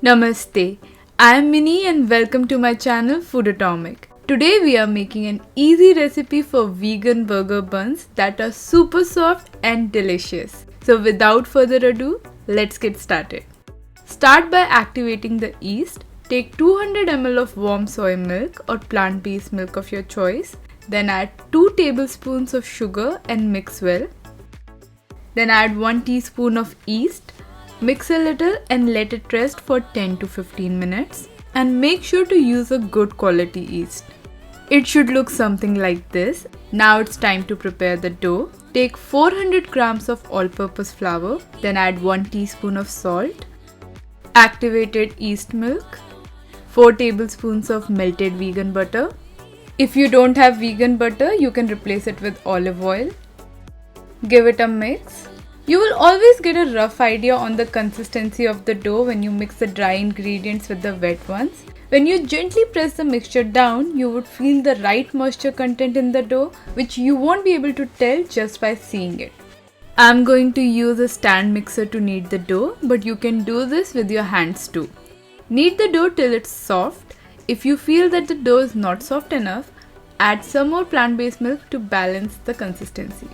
Namaste, I am Mini and welcome to my channel Foodotomic. Today we are making an easy recipe for vegan burger buns that are super soft and delicious. So without further ado, let's get started. Start by activating the yeast. Take 200 ml of warm soy milk or plant-based milk of your choice. Then add 2 tablespoons of sugar and mix well. Then add 1 teaspoon of yeast. Mix a little and let it rest for 10 to 15 minutes. And make sure to use a good quality yeast. It should look something like this. Now it's time to prepare the dough. Take 400 grams of all-purpose flour. Then add 1 teaspoon of salt. Activated yeast milk. 4 tablespoons of melted vegan butter. If you don't have vegan butter, you can replace it with olive oil. Give it a mix. You will always get a rough idea on the consistency of the dough when you mix the dry ingredients with the wet ones. When you gently press the mixture down, you would feel the right moisture content in the dough, which you won't be able to tell just by seeing it. I'm going to use a stand mixer to knead the dough, but you can do this with your hands too. Knead the dough till it's soft. If you feel that the dough is not soft enough, add some more plant-based milk to balance the consistency.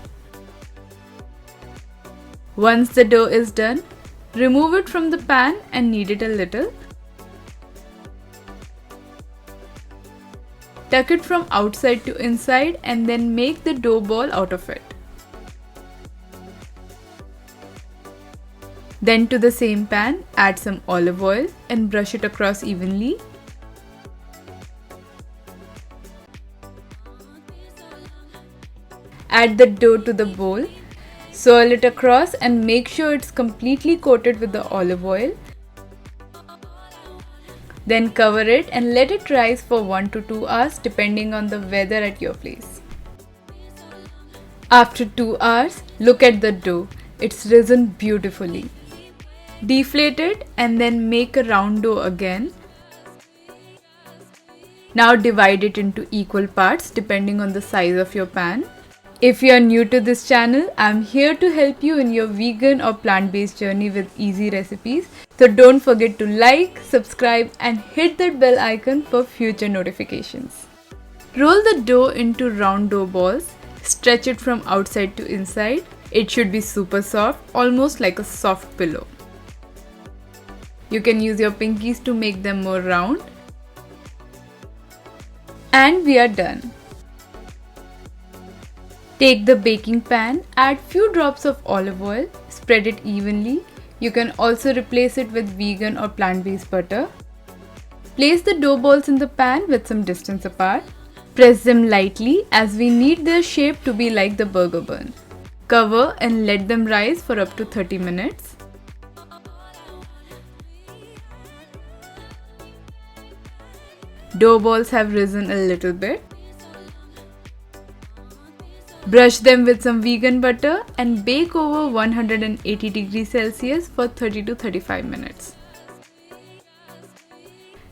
Once the dough is done, remove it from the pan and knead it a little. Tuck it from outside to inside and then make the dough ball out of it. Then to the same pan, add some olive oil and brush it across evenly. Add the dough to the bowl. Swirl it across and make sure it's completely coated with the olive oil. Then cover it and let it rise for 1 to 2 hours depending on the weather at your place. After 2 hours, look at the dough. It's risen beautifully. Deflate it and then make a round dough again. Now divide it into equal parts depending on the size of your pan. If you are new to this channel, I'm here to help you in your vegan or plant-based journey with easy recipes. So don't forget to like, subscribe and hit that bell icon for future notifications. Roll the dough into round dough balls. Stretch it from outside to inside. It should be super soft, almost like a soft pillow. You can use your pinkies to make them more round. And we are done. Take the baking pan, add few drops of olive oil, spread it evenly. You can also replace it with vegan or plant-based butter. Place the dough balls in the pan with some distance apart. Press them lightly as we need their shape to be like the burger bun. Cover and let them rise for up to 30 minutes. Dough balls have risen a little bit. Brush them with some vegan butter and bake over 180 degrees Celsius for 30 to 35 minutes.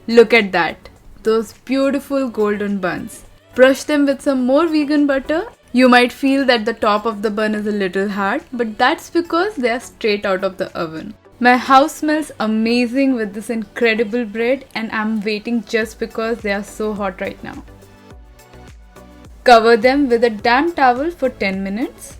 Look at that, those beautiful golden buns. Brush them with some more vegan butter. You might feel that the top of the bun is a little hard, but that's because they are straight out of the oven. My house smells amazing with this incredible bread and I'm waiting just because they are so hot right now. Cover them with a damp towel for 10 minutes.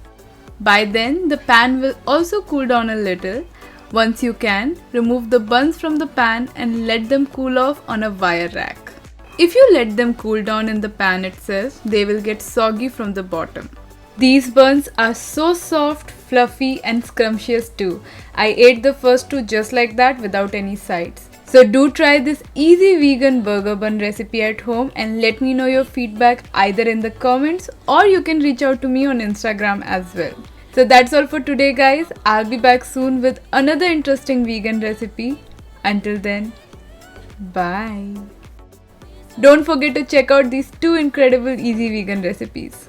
By then, the pan will also cool down a little. Once you can, remove the buns from the pan and let them cool off on a wire rack. If you let them cool down in the pan itself, they will get soggy from the bottom. These buns are so soft, fluffy and scrumptious too. I ate the first 2 just like that without any sides. So do try this easy vegan burger bun recipe at home and let me know your feedback either in the comments or you can reach out to me on Instagram as well. So that's all for today guys. I'll be back soon with another interesting vegan recipe. Until then, bye. Don't forget to check out these 2 incredible easy vegan recipes.